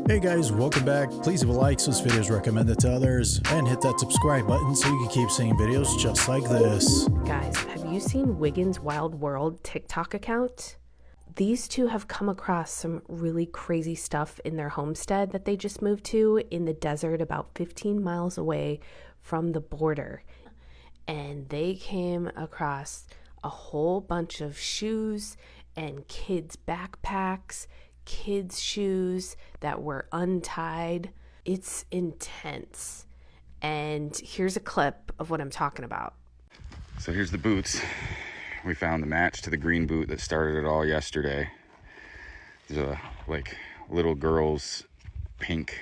Hey guys, welcome back. Please leave a like so this video is recommended to others and hit that subscribe button so you can keep seeing videos just like this. Guys, have you seen Wiggins' Wild World TikTok account? These two have come across some really crazy stuff in their homestead that they just moved to in the desert about 15 miles away from the border. And they came across a whole bunch of shoes and kids' backpacks, kids' shoes that were untied. It's intense. And here's a clip of what I'm talking about. So here's the boots. We found the match to the green boot that started it all yesterday. There's a little girl's pink,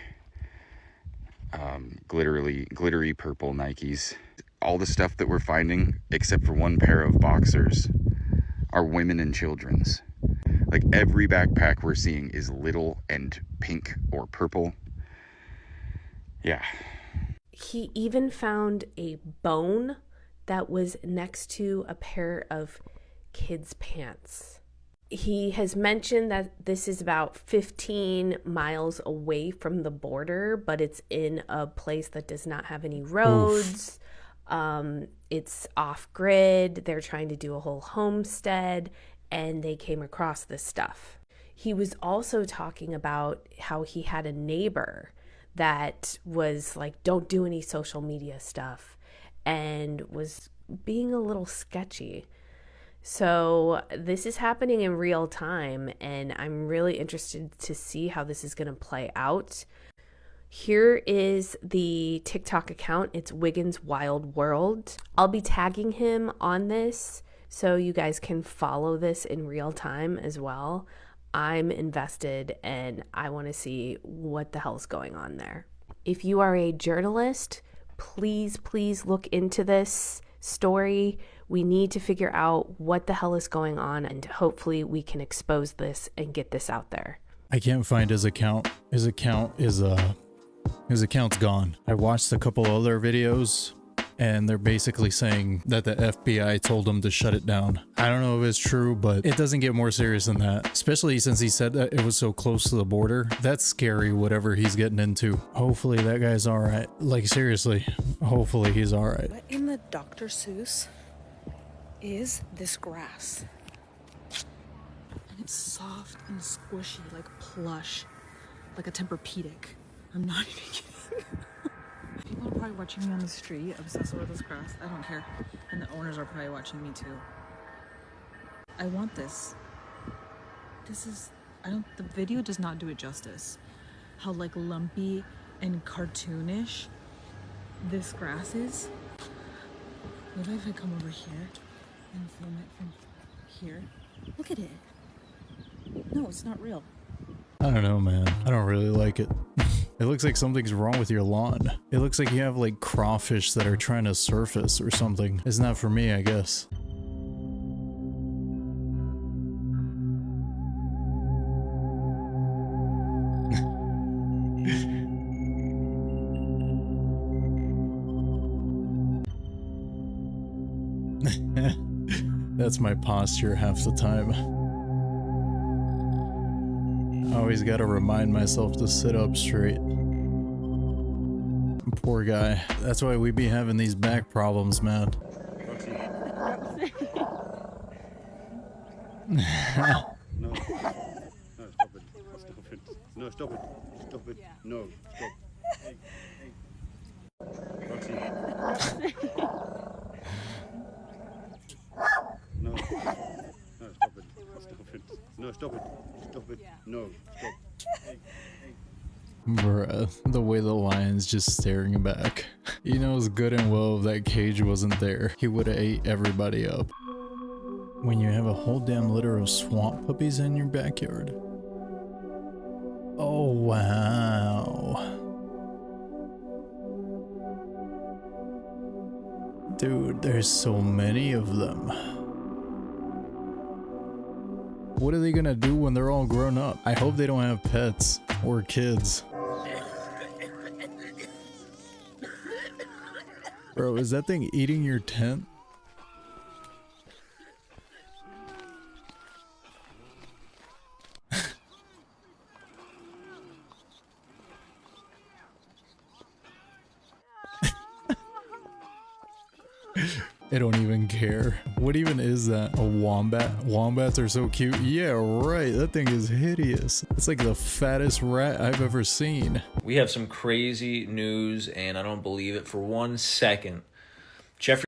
glittery purple Nikes. All the stuff that we're finding, except for one pair of boxers, are women and children's. Like every backpack we're seeing is little and pink or purple. Yeah. He even found a bone that was next to a pair of kids' pants. He has mentioned that this is about 15 miles away from the border, but it's in a place that does not have any roads. It's off-grid. They're trying to do a whole homestead, and they came across this stuff. He was also talking about how he had a neighbor that was like, don't do any social media stuff, and was being a little sketchy. So this is happening in real time, and I'm really interested to see how this is going to play out. Here is the TikTok account. It's Wiggins' Wild World. I'll be tagging him on this so you guys can follow this in real time as well. I'm invested and I want to see what the hell's going on there. If you are a journalist, please look into this story. We need to figure out what the hell is going on, and hopefully we can expose this and get this out there. I can't find his account. His account's gone. I watched a couple other videos and they're basically saying that the FBI told him to shut it down. I don't know if it's true, but it doesn't get more serious than that, especially since he said that it was so close to the border. That's scary, whatever he's getting into. Hopefully that guy's all right. Like, seriously, hopefully he's all right. What in the Dr. Seuss is this grass? And it's soft and squishy, like plush, like a Tempur-Pedic. I'm not even kidding. People are probably watching me on the street, obsessed with this grass. I don't care. And the owners are probably watching me too. I want this. The video does not do it justice. How like lumpy and cartoonish this grass is. What if I come over here and film it from here? Look at it. No, it's not real. I don't know, man. I don't really like it. It looks like something's wrong with your lawn. It looks like you have like crawfish that are trying to surface or something. It's not for me, I guess. That's my posture half the time. I always gotta remind myself to sit up straight. Poor guy. That's why we be having these back problems, man. No, stop it. No, stop it. Stop it. No, stop. Roxy. No, stop it. Stop it. No, stop it. Stop it. No, stop. Bruh, the way the lion's just staring back. He knows good and well if that cage wasn't there, he would've ate everybody up. When you have a whole damn litter of swamp puppies in your backyard. Oh, wow. Dude, there's so many of them. What are they gonna do when they're all grown up? I hope they don't have pets or kids. Bro, is that thing eating your tent? They don't even care. What even is that? A wombat? Wombats are so cute. Yeah, right. That thing is hideous. It's like the fattest rat I've ever seen. We have some crazy news, and I don't believe it for 1 second. Jeffrey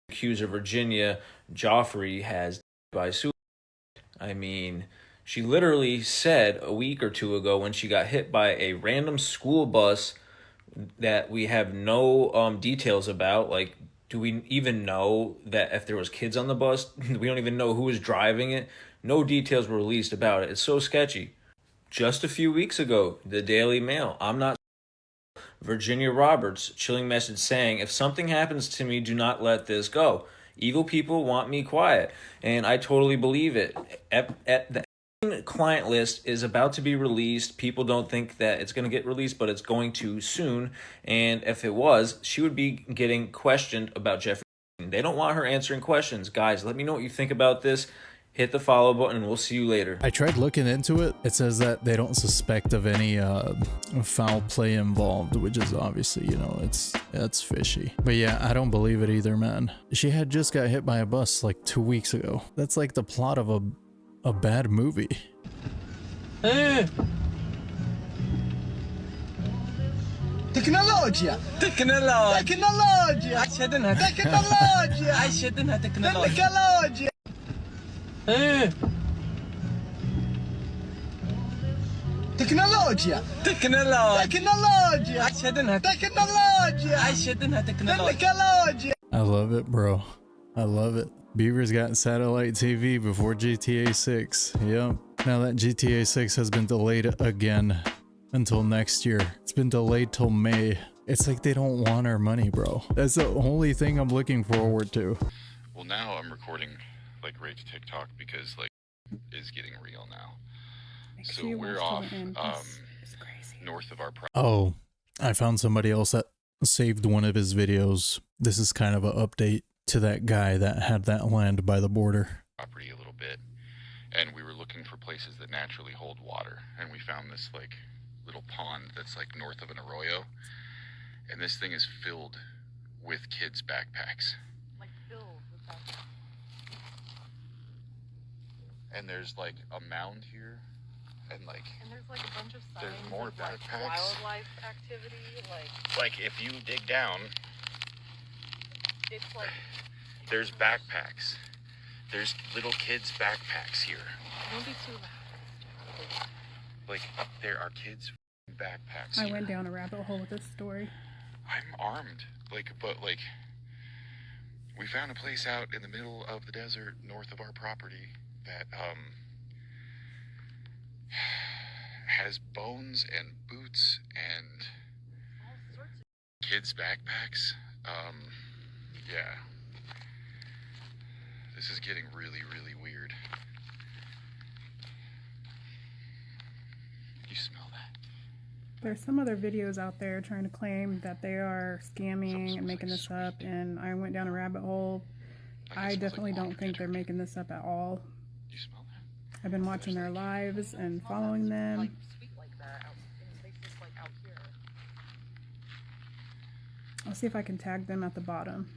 accuser Virginia Joffrey has by suicide. I mean, she literally said a week or two ago when she got hit by a random school bus that we have no details about. Like, do we even know that if there was kids on the bus? We don't even know who was driving it. No details were released about it. It's so sketchy. Just a few weeks ago, the Daily Mail, I'm not Virginia Roberts, chilling message saying, if something happens to me, do not let this go. Evil people want me quiet. And I totally believe it. The client list is about to be released. People don't think that it's going to get released, but it's going to soon. And if it was, she would be getting questioned about Jeffrey. They don't want her answering questions. Guys, let me know what you think about this. Hit the follow button and we'll see you later. I tried looking into it. It says that they don't suspect of any foul play involved, which is obviously, you know, that's fishy. But yeah, I don't believe it either, man. She had just got hit by a bus like 2 weeks ago. That's like the plot of a bad movie. تكنولوجيا تكنولوجيا عشان تكنولوجيا عشان تكنولوجيا تكنولوجيا تكنولوجيا عشان تكنولوجيا عشان تكنولوجيا. I love it, bro. I love it. Beaver's got satellite TV before GTA 6. Yep. Now that GTA 6 has been delayed again until next year. It's been delayed till May. It's like they don't want our money, bro. That's the only thing I'm looking forward to. Well, now I'm recording like right to TikTok because like is getting real now. So we're off north of our Oh, I found somebody else that saved one of his videos. This is kind of an update to that guy that had that land by the border. Property a little bit, and we were looking for places that naturally hold water, and we found this like little pond that's like north of an arroyo, and this thing is filled with kids' backpacks. Like filled with backpacks. And there's like a mound here, and there's like a bunch of signs there's more of, like, backpacks. wildlife activity, like if you dig down, it's like there's backpacks. There's little kids' backpacks here. don't be too loud. Like there are kids' backpacks. I went down a rabbit hole with this story. I'm armed, but we found a place out in the middle of the desert north of our property that has bones and boots and kids' backpacks. Yeah. This is getting really, really weird. You smell that? There's some other videos out there trying to claim that they are scamming and making this up, and I went down a rabbit hole. I definitely don't think they're making this up at all. You smell that? I've been watching their lives and following them. Sweet like that out in places like out here. I'll see if I can tag them at the bottom.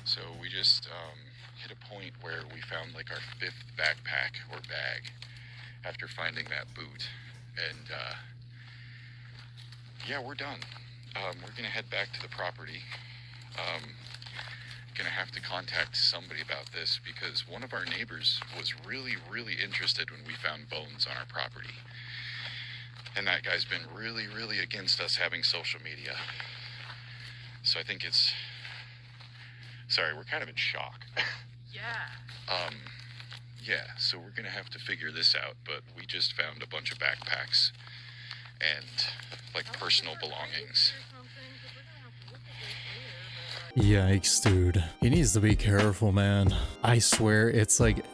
So we just hit a point where we found like our 5th backpack or bag after finding that boot, and yeah, we're done. We're gonna head back to the property. Gonna have to contact somebody about this because one of our neighbors was really, really interested when we found bones on our property, and that guy's been really, really against us having social media. So I think it's sorry, we're kind of in shock. Yeah. Yeah, so we're gonna have to figure this out, but we just found a bunch of backpacks and like personal belongings. Yikes, dude. He needs to be careful, man. I swear it's like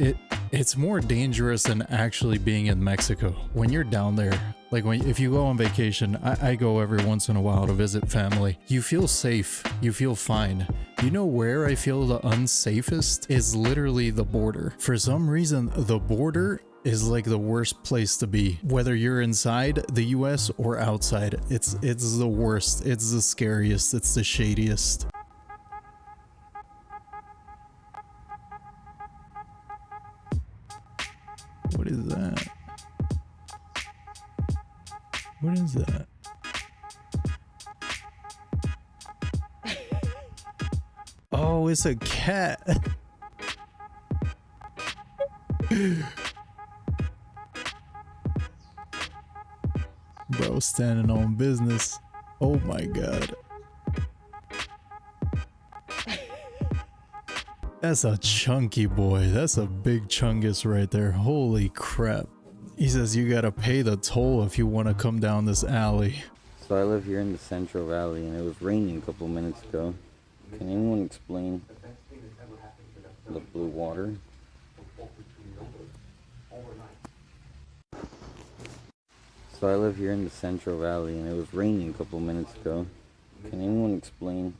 it's more dangerous than actually being in Mexico. When you're down there, like if you go on vacation, I go every once in a while to visit family. You feel safe. You feel fine. You know where I feel the unsafest is literally the border. For some reason, the border is like the worst place to be. Whether you're inside the US or outside, it's the worst. It's the scariest. It's the shadiest. What is that? Oh, it's a cat. Bro, standing on business. Oh my god. That's a chunky boy. That's a big chungus right there. Holy crap. He says you gotta pay the toll if you want to come down this alley. So I live here in the Central Valley and it was raining a couple minutes ago. Can anyone explain the blue water? So I live here in the Central Valley and it was raining a couple minutes ago. Can anyone explain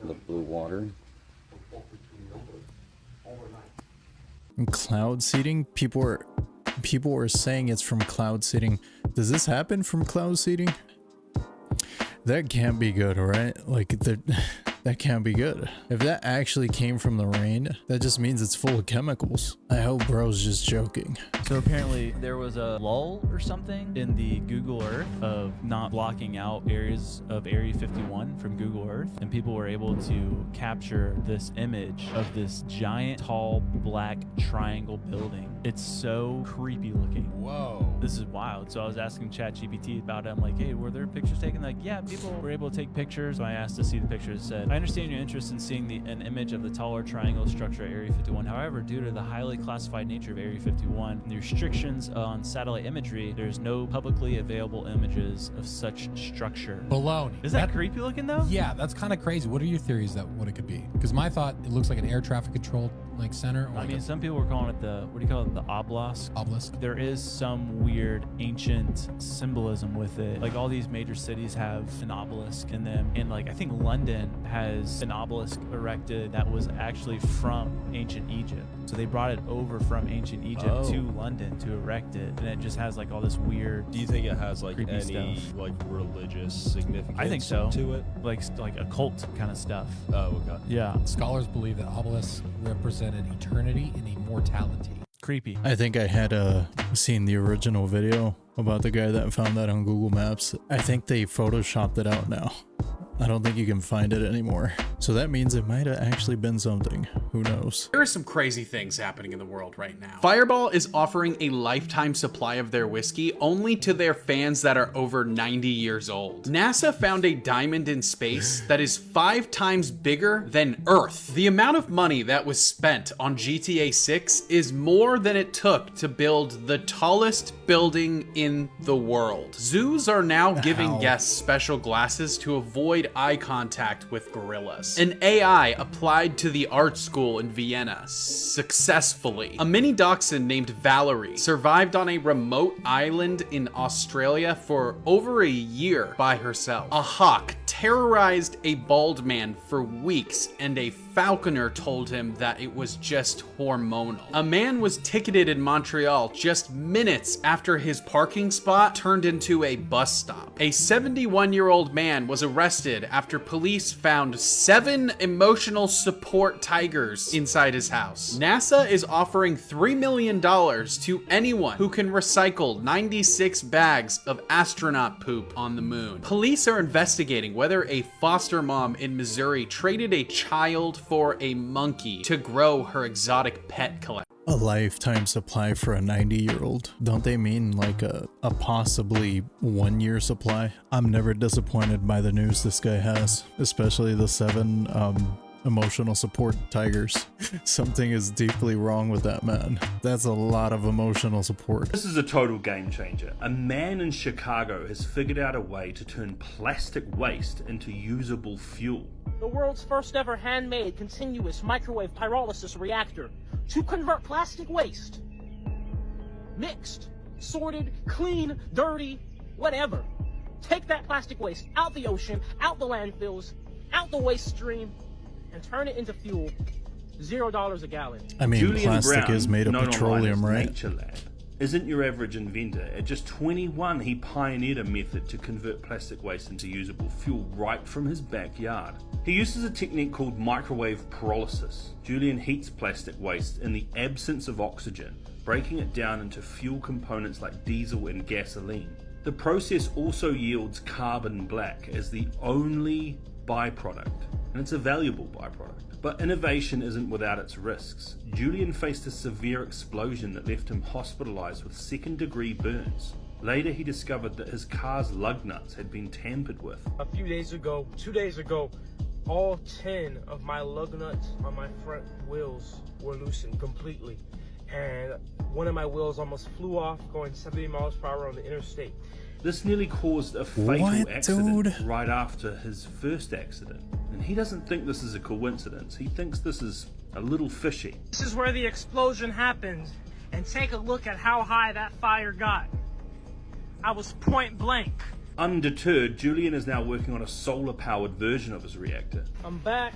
the blue water? And cloud seeding? People were saying it's from cloud seeding. Does this happen from cloud seeding? That can't be good, right? Like that can't be good. If that actually came from the rain, that just means it's full of chemicals. I hope bro's just joking. So apparently there was a lull or something in the Google Earth of not blocking out areas of Area 51 from Google Earth, and people were able to capture this image of this giant, tall, black triangle building. It's so creepy looking. Whoa. This is wild. So I was asking ChatGPT about it. I'm like, hey, were there pictures taken? Like, yeah, people were able to take pictures. So I asked to see the pictures. It said, I understand your interest in seeing an image of the taller triangle structure at Area 51. However, due to the highly classified nature of Area 51 and the restrictions on satellite imagery, there's no publicly available images of such structure. Baloney. Is that creepy looking though? Yeah, that's kind of crazy. What are your theories that what it could be? Because my thought, it looks like an air traffic control like center. Or I like mean, some people were calling it the, what do you call it? The obelisk. Obelisk. There is some weird ancient symbolism with it. Like all these major cities have an obelisk in them. And like, I think London has an obelisk erected that was actually from ancient Egypt. So they brought it over from ancient Egypt to London to erect it. And it just has like all this weird. Do you think it has like any stuff. like religious significance I think so. to it? Like occult kind of stuff. Oh, okay. Yeah. Scholars believe that obelisks represented eternity and immortality. Creepy. I think I had seen the original video about the guy that found that on Google Maps. I think they photoshopped it out now. I don't think you can find it anymore. So that means it might have actually been something. Who knows? There are some crazy things happening in the world right now. Fireball is offering a lifetime supply of their whiskey only to their fans that are over 90 years old. NASA found a diamond in space that is 5 times bigger than Earth. The amount of money that was spent on GTA 6 is more than it took to build the tallest building in the world. Zoos are now giving guests special glasses to avoid eye contact with gorillas. An AI applied to the art school in Vienna successfully. A mini dachshund named Valerie survived on a remote island in Australia for over a year by herself. A hawk terrorized a bald man for weeks, and a falconer told him that it was just hormonal. A man was ticketed in Montreal just minutes after his parking spot turned into a bus stop. A 71-year-old man was arrested after police found 7 emotional support tigers inside his house. NASA is offering $3 million to anyone who can recycle 96 bags of astronaut poop on the moon. Police are investigating whether a foster mom in Missouri traded a child for a monkey to grow her exotic pet collection. A lifetime supply for a 90-year-old. Don't they mean like a possibly 1 year supply? I'm never disappointed by the news this guy has, especially the 7 emotional support tigers. Something is deeply wrong with that man. That's a lot of emotional support. This is a total game changer. A man in Chicago has figured out a way to turn plastic waste into usable fuel. The world's first ever handmade continuous microwave pyrolysis reactor to convert plastic waste. Mixed, sorted, clean, dirty, whatever. Take that plastic waste out the ocean, out the landfills, out the waste stream, and turn it into fuel. $0 a gallon. I mean, Julian plastic Brown, is made of known petroleum, online as right? Nature Lab, isn't your average inventor. At just 21, he pioneered a method to convert plastic waste into usable fuel right from his backyard. He uses a technique called microwave pyrolysis. Julian heats plastic waste in the absence of oxygen, breaking it down into fuel components like diesel and gasoline. The process also yields carbon black as the only byproduct, and it's a valuable byproduct. But innovation isn't without its risks. Julian faced a severe explosion that left him hospitalized with second-degree burns. Later, he discovered that his car's lug nuts had been tampered with. A few days ago, 2 days ago, all 10 of my lug nuts on my front wheels were loosened completely. And one of my wheels almost flew off going 70 miles per hour on the interstate. This nearly caused a fatal accident right after his first accident. And he doesn't think this is a coincidence. He thinks this is a little fishy. This is where the explosion happened. And take a look at how high that fire got. I was point blank. Undeterred, Julian is now working on a solar-powered version of his reactor. I'm back,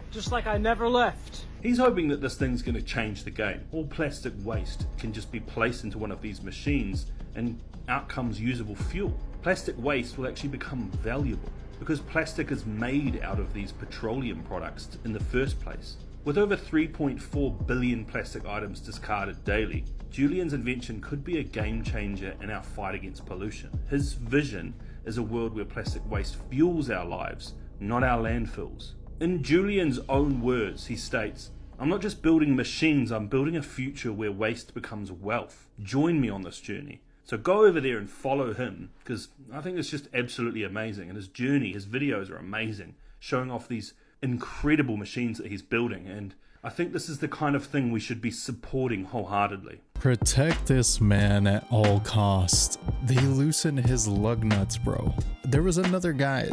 just like I never left. He's hoping that this thing's going to change the game. All plastic waste can just be placed into one of these machines and out comes usable fuel. Plastic waste will actually become valuable because plastic is made out of these petroleum products in the first place. With over 3.4 billion plastic items discarded daily, Julian's invention could be a game changer in our fight against pollution. His vision is a world where plastic waste fuels our lives, not our landfills. In Julian's own words, he states, "I'm not just building machines, I'm building a future where waste becomes wealth. Join me on this journey." So go over there and follow him, because I think it's just absolutely amazing. And his journey, his videos are amazing, showing off these incredible machines that he's building. And I think this is the kind of thing we should be supporting wholeheartedly. Protect this man at all costs. They loosened his lug nuts, bro. There was another guy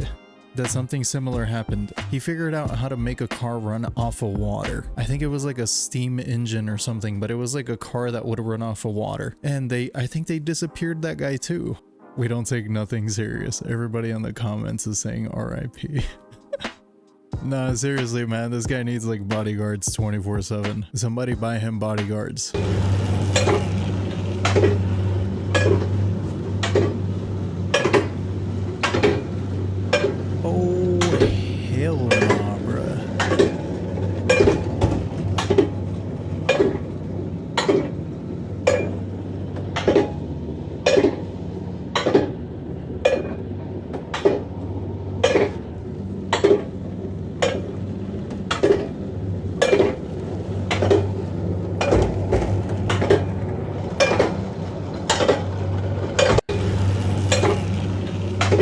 that something similar happened. He figured out how to make a car run off of water. I think it was like a steam engine or something, but it was like a car that would run off of water. And I think they disappeared that guy too. We don't take nothing serious. Everybody in the comments is saying RIP. Nah, seriously, man, this guy needs like bodyguards 24/7. Somebody buy him bodyguards. Oh, hell nah, bruh.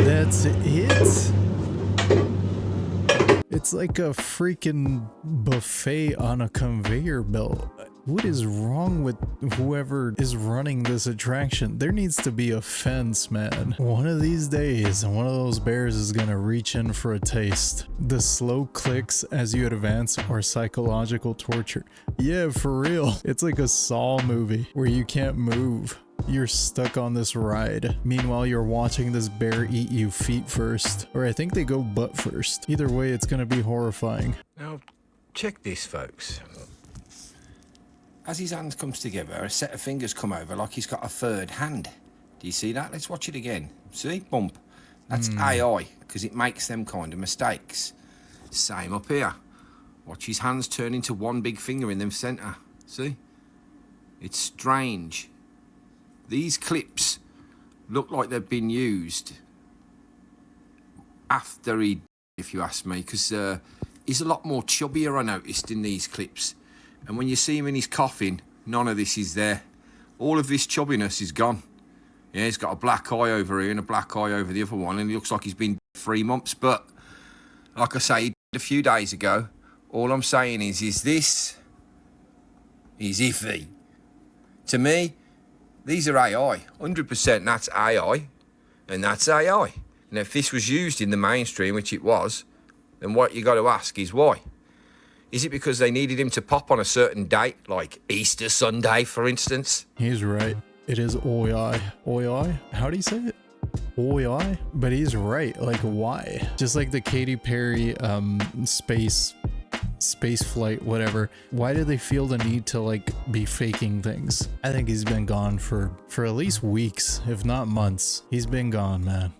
That's it? It's like a freaking buffet on a conveyor belt. What is wrong with whoever is running this attraction? There needs to be a fence, man. One of these days, one of those bears is gonna reach in for a taste. The slow clicks as you advance are psychological torture. Yeah, for real. It's like a Saw movie where you can't move. You're stuck on this ride. Meanwhile, you're watching this bear eat you feet first. Or I think they go butt first. Either way, it's gonna be horrifying. Now, check this, folks. As his hand comes together, a set of fingers come over like he's got a third hand. Do you see that? Let's watch it again. See? Bump. That's AI, because it makes them kind of mistakes. Same up here. Watch his hands turn into one big finger in the centre. See? It's strange. These clips look like they've been used after he, if you ask me, because he's a lot more chubbier, I noticed, in these clips. And when you see him in his coffin, none of this is there. All of this chubbiness is gone. Yeah, he's got a black eye over here and a black eye over the other one, and he looks like he's been 3 months. But like I say, a few days ago, all I'm saying is this is iffy. To me, these are AI. 100% that's AI, and that's AI. And if this was used in the mainstream, which it was, then what you got to ask is why? Is it because they needed him to pop on a certain date, like Easter Sunday, for instance? He's right. It is OI. OI? How do you say it? OI? But he's right. Like, why? Just like the Katy Perry space flight, whatever. Why do they feel the need to like be faking things? I think he's been gone for at least weeks, if not months. He's been gone, man.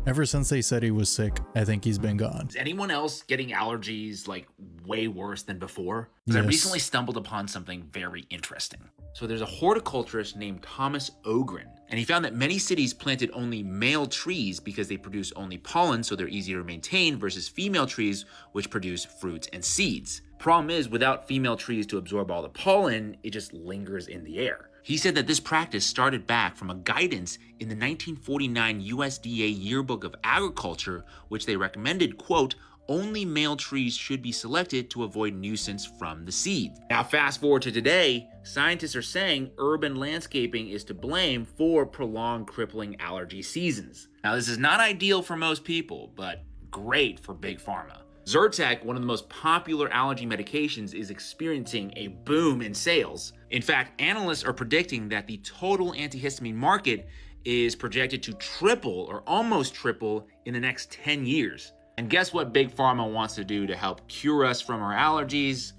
Ever since they said he was sick, I think he's been gone. Is anyone else getting allergies like way worse than before? Because I recently stumbled upon something very interesting. So there's a horticulturist named Thomas Ogren, And he found that many cities planted only male trees because they produce only pollen, so they're easier to maintain, versus female trees, which produce fruits and seeds. Problem is, without female trees to absorb all the pollen, it just lingers in the air. He said that this practice started back from a guidance in the 1949 USDA Yearbook of Agriculture, which they recommended, quote, only male trees should be selected to avoid nuisance from the seed. Now fast forward to today, scientists are saying urban landscaping is to blame for prolonged crippling allergy seasons. Now this is not ideal for most people, but great for Big Pharma. Zyrtec, one of the most popular allergy medications, is experiencing a boom in sales. In fact, analysts are predicting that the total antihistamine market is projected to triple or almost triple in the next 10 years. And guess what Big Pharma wants to do to help cure us from our allergies?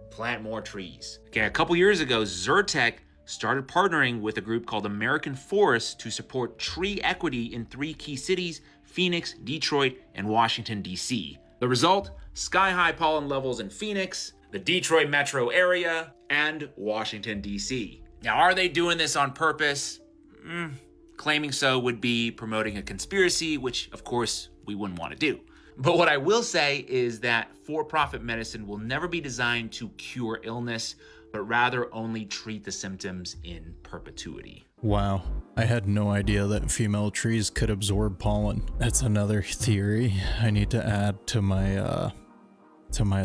Plant more trees. Okay, a couple years ago, Zyrtec started partnering with a group called American Forests to support tree equity in 3 key cities, Phoenix, Detroit, and Washington, D.C. The result? Sky-high pollen levels in Phoenix, the Detroit metro area, and Washington, D.C. Now, are they doing this on purpose? Claiming so would be promoting a conspiracy, which, of course, we wouldn't want to do. But what I will say is that for-profit medicine will never be designed to cure illness, but rather only treat the symptoms in perpetuity. Wow, I had no idea that female trees could absorb pollen. That's another theory I need to add to my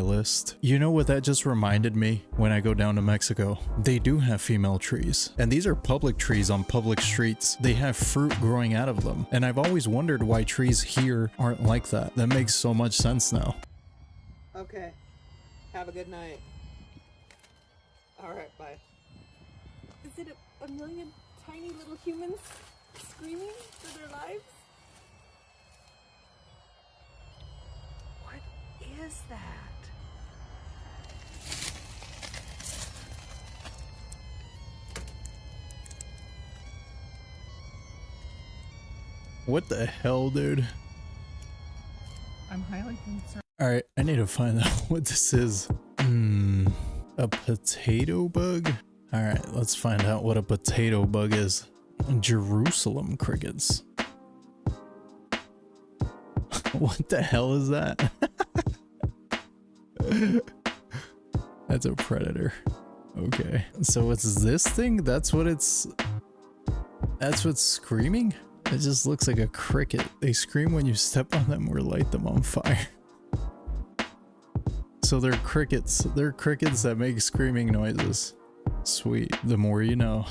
list. You know what that just reminded me? When I go down to Mexico, they do have female trees, and these are public trees on public streets. They have fruit growing out of them, and I've always wondered why trees here aren't like that. That makes so much sense now. Okay, have a good night. All right, bye. Is it a million tiny little humans screaming for their lives? What is that? What the hell, dude? I'm highly concerned. Alright, I need to find out what this is. A potato bug? Alright, let's find out what a potato bug is. Jerusalem crickets. What the hell is that? That's a predator. Okay, so it's this thing? That's what's screaming? It just looks like a cricket. They scream when you step on them or light them on fire. So they're crickets. They're crickets that make screaming noises. Sweet. The more you know.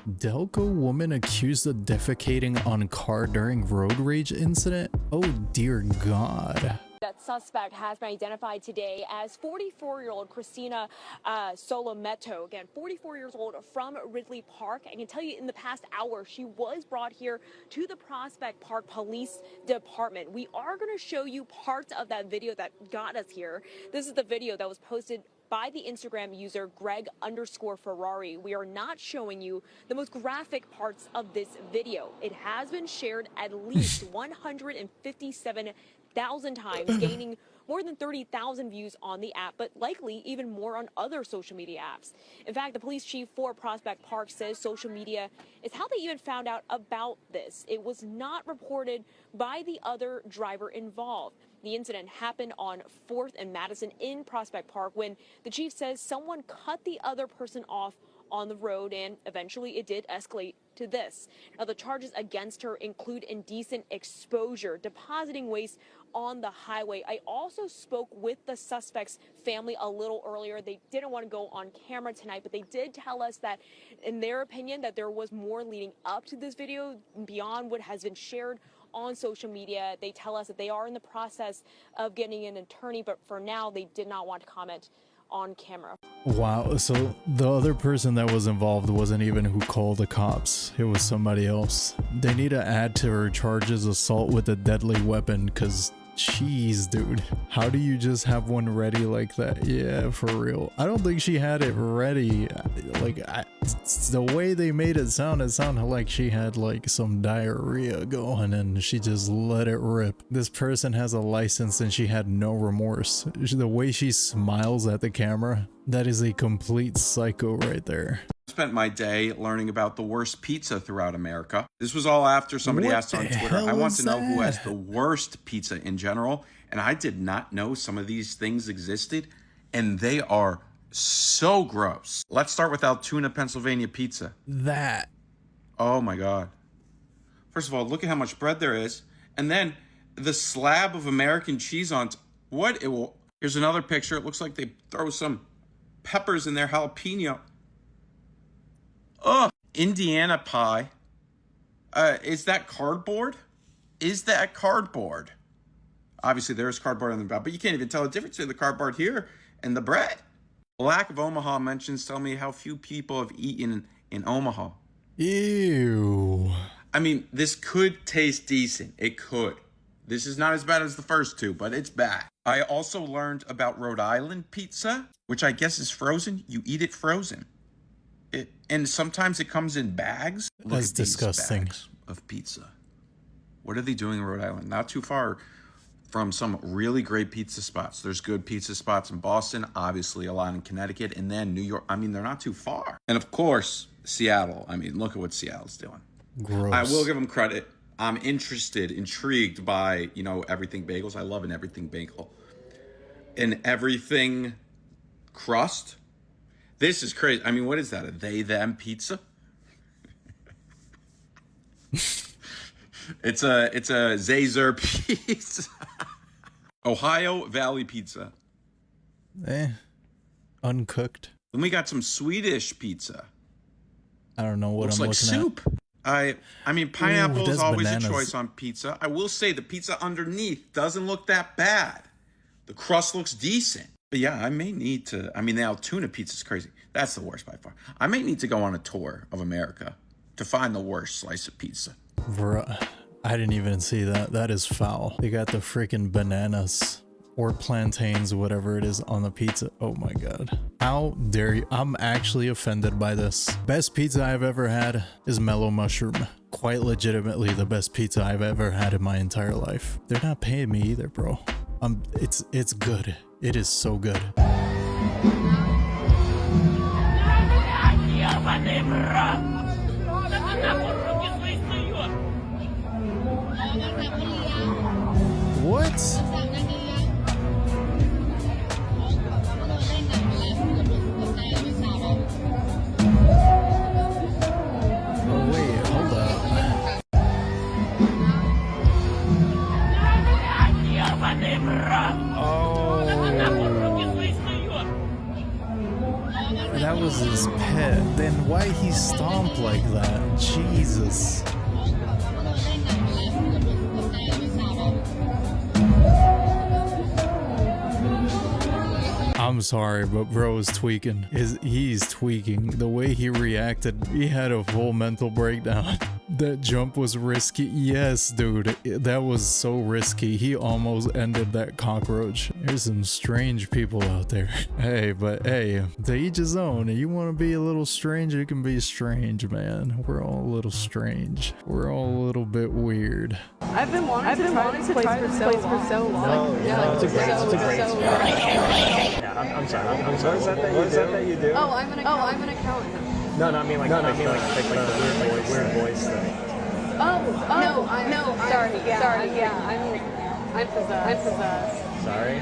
Delco woman accused of defecating on car during road rage incident? Oh dear God. That suspect has been identified today as 44-year-old Christina Solometo. Again, 44 years old from Ridley Park. I can tell you in the past hour, she was brought here to the Prospect Park Police Department. We are going to show you parts of that video that got us here. This is the video that was posted by the Instagram user Greg_Ferrari. We are not showing you the most graphic parts of this video. It has been shared at least 157,000 times, gaining more than 30,000 views on the app, but likely even more on other social media apps. In fact, the police chief for Prospect Park says social media is how they even found out about this. It was not reported by the other driver involved. The incident happened on 4th and Madison in Prospect Park when the chief says someone cut the other person off on the road, and eventually it did escalate to this. Now, the charges against her include indecent exposure, depositing waste on the highway. I also spoke with the suspect's family a little earlier. They didn't want to go on camera tonight, but they did tell us that, in their opinion, that there was more leading up to this video beyond what has been shared on social media. They tell us that they are in the process of getting an attorney, but for now, they did not want to comment on camera. Wow, so the other person that was involved wasn't even who called the cops. It was somebody else. They need to add to her charges assault with a deadly weapon, because jeez, dude, how do you just have one ready like that? Yeah, for real. I don't think she had it ready. Like, the way they made it sounded like she had like some diarrhea going and she just let it rip. This person has a license and she had no remorse. The way she smiles at the camera, that is a complete psycho right there. spent my day learning about the worst pizza throughout America. This was all after somebody asked on Twitter, I want to know who has the worst pizza in general. And I did not know some of these things existed. And they are so gross. Let's start with Altoona, Pennsylvania pizza. That. Oh my God. First of all, look at how much bread there is. And then the slab of American cheese on what? Here's another picture. It looks like they throw some peppers in there, jalapeno. Ugh. Indiana pie. Is that cardboard? Is that cardboard? Obviously, there's cardboard on the back, but you can't even tell the difference between the cardboard here and the bread. Lack of Omaha mentions tell me how few people have eaten in Omaha. Ew. I mean, this could taste decent. It could. This is not as bad as the first two, but it's bad. I also learned about Rhode Island pizza, which I guess is frozen. You eat it frozen. And sometimes it comes in bags. That's disgusting. Bags of pizza. What are they doing in Rhode Island? Not too far from some really great pizza spots. There's good pizza spots in Boston, obviously a lot in Connecticut, and then New York. I mean, they're not too far. And of course, Seattle. I mean, look at what Seattle's doing. Gross. I will give them credit. I'm intrigued by, everything bagels. I love an everything bagel. An everything crust. This is crazy. I mean, what is that? A they-them pizza? It's a Zazer pizza. Ohio Valley pizza. Uncooked. Then we got some Swedish pizza. I don't know what Looks I'm like looking soup. I mean, pineapple is always bananas. a choice on pizza. I will say the pizza underneath doesn't look that bad. The crust looks decent. But yeah, I may need to. I mean, the Altoona pizza is crazy. That's the worst by far. I may need to go on a tour of America to find the worst slice of pizza. Bruh, I didn't even see that. That is foul. They got the freaking bananas or plantains, whatever it is, on the pizza. Oh my God. How dare you? I'm actually offended by this. Best pizza I've ever had is Mellow Mushroom. Quite legitimately the best pizza I've ever had in my entire life. They're not paying me either, bro. It's good. It is so good. What? Oh wait, hold up. Oh. That was his pet. Then why he stomped like that? Jesus. I'm sorry, but bro is tweaking. He's tweaking. The way he reacted, he had a full mental breakdown. That jump was risky. Yes, dude. That was so risky. He almost ended that cockroach. There's some strange people out there. Hey, but hey, to each his own. You want to be a little strange, you can be strange, man. We're all a little strange. We're all a little bit weird. I've been wanting to try this place for so long. It's a great spot. Yeah, I'm sorry. What is that you do? Oh, I'm an accountant. No, I mean like the weird voice thing. Sorry. I'm possessed. Sorry.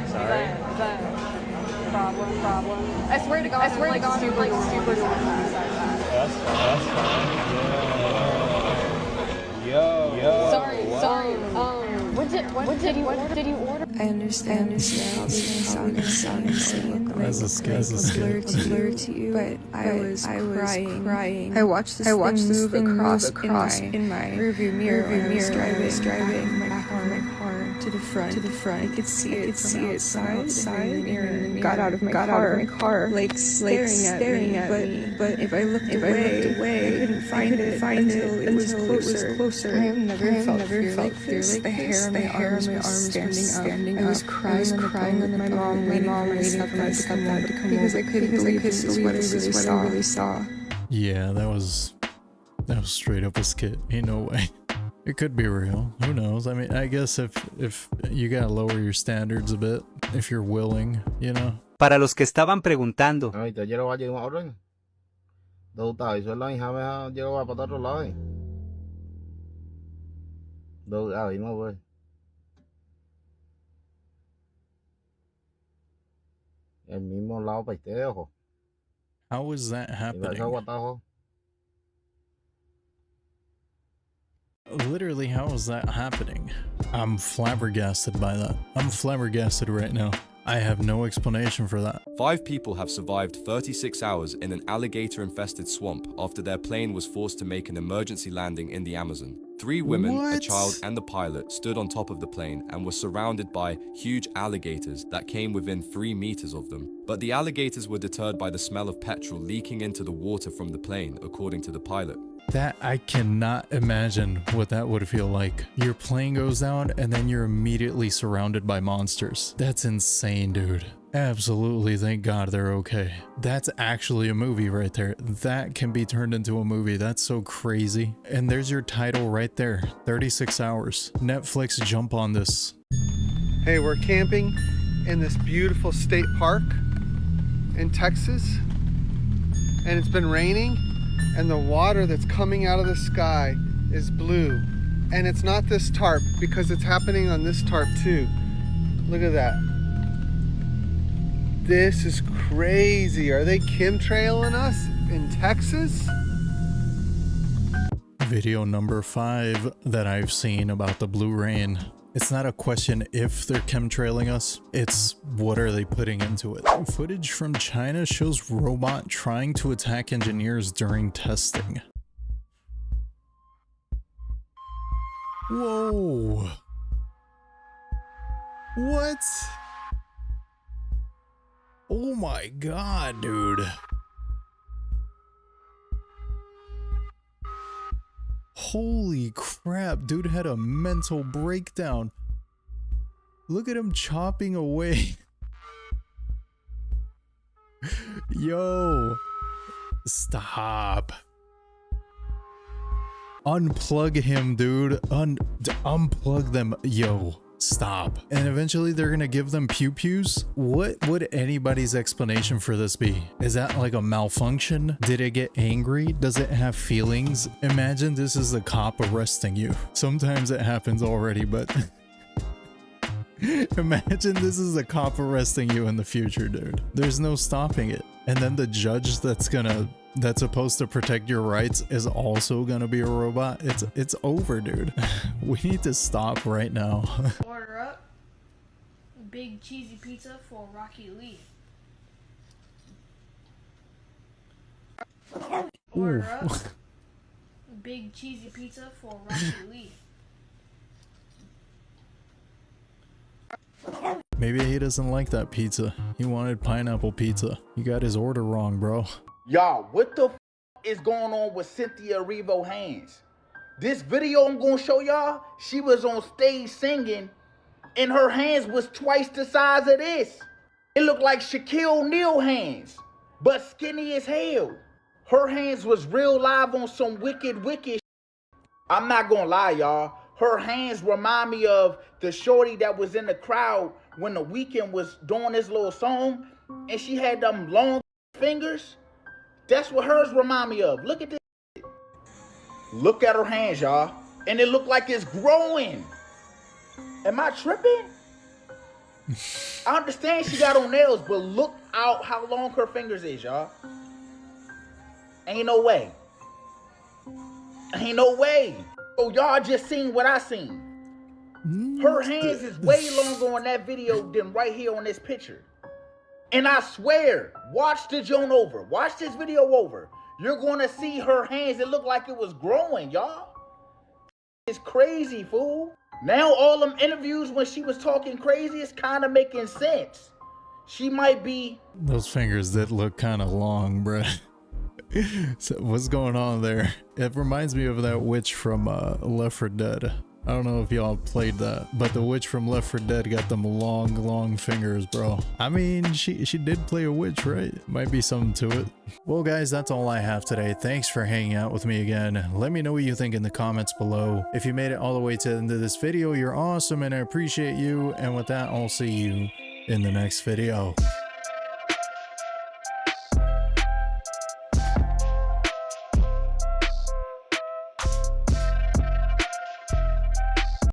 The problem. I swear to God, I'm super normal. That's fine. Yo. Sorry. What did you order? I understand how this may sound insane, As a skit. blur to you, but I was crying. I watched this thing move across in my rearview mirror when I was driving my car to the front. I could see it from outside and got out of my car, like staring at me. But if I looked away, I couldn't find it until it was closer. I have never felt fear like this. The hair on my arms was standing up. I was crying, and my mom waiting for my stepdad to come because I couldn't believe this is what I really saw. Yeah, that was straight up a skit. Ain't no way. It could be real. Who knows? I mean, I guess if you gotta lower your standards a bit, if you're willing, Para los que estaban preguntando. Đâu tao suy lo hả mày giờ qua bắt đầu lo. Đâu ao mà vậy. Em mi mo lao phải thế hả? How is that happening? Sao qua tao? Literally, how is that happening? I'm flabbergasted by that. I'm flabbergasted right now. I have no explanation for that. 5 people have survived 36 hours in an alligator-infested swamp after their plane was forced to make an emergency landing in the Amazon. 3 women, a child, and the pilot stood on top of the plane and were surrounded by huge alligators that came within 3 meters of them. But the alligators were deterred by the smell of petrol leaking into the water from the plane, according to the pilot. That, I cannot imagine what that would feel like. Your plane goes down and then you're immediately surrounded by monsters. That's insane, dude. Absolutely, thank God they're okay. That's actually a movie right there. That can be turned into a movie. That's so crazy. And there's your title right there. 36 hours. Netflix, jump on this. Hey, we're camping in this beautiful state park in Texas. And it's been raining. And the water that's coming out of the sky is blue. And it's not this tarp because it's happening on this tarp too. Look at that. This is crazy. Are they chemtrailing us in Texas? Video number 5 that I've seen about the blue rain. It's not a question if they're chemtrailing us, it's what are they putting into it. Footage from China shows robot trying to attack engineers during testing. Whoa. What? Oh my God, dude. Holy crap, dude had a mental breakdown. Look at him chopping away. Yo, stop. Unplug him, dude. Unplug them. Yo, stop. And eventually they're gonna give them pew-pews? What would anybody's explanation for this be? Is that like a malfunction? Did it get angry? Does it have feelings? Imagine this is a cop arresting you. Sometimes it happens already, but imagine this is a cop arresting you in the future, dude. There's no stopping it. And then the judge that's supposed to protect your rights is also gonna be a robot. It's over, dude. We need to stop right now. Order up big cheesy pizza for Rocky Lee. Order up big cheesy pizza for Rocky Lee. Maybe he doesn't like that pizza. He wanted pineapple pizza. You got his order wrong, bro. Y'all, what the is going on with Cynthia Erivo hands? This video I'm gonna show y'all, she was on stage singing and her hands was twice the size of this. It looked like Shaquille O'Neal hands, but skinny as hell. Her hands was real live on some wicked shit. I'm not gonna lie, y'all. Her hands remind me of the shorty that was in the crowd when The Weeknd was doing this little song and she had them long fingers. That's what hers remind me of. Look at this. Look at her hands, y'all. And it looked like it's growing. Am I tripping? I understand she got on nails, but look out how long her fingers is, y'all. Ain't no way. Ain't no way. Oh, y'all just seen what I seen. Her hands is way longer on that video than right here on this picture. And I swear, watch the joint over. Watch this video over. You're going to see her hands. It looked like it was growing, y'all. It's crazy, fool. Now all them interviews when she was talking crazy is kind of making sense. She might be... Those fingers did look kind of long, bruh. So what's going on there? It reminds me of that witch from Left 4 Dead. I don't know if y'all played that, but the witch from Left 4 Dead got them long fingers, bro. I mean, she did play a witch, right? Might be something to it. Well, guys, that's all I have today. Thanks for hanging out with me again. Let me know what you think in the comments below. If you made it all the way to the end of this video, you're awesome and I appreciate you. And with that, I'll see you in the next video.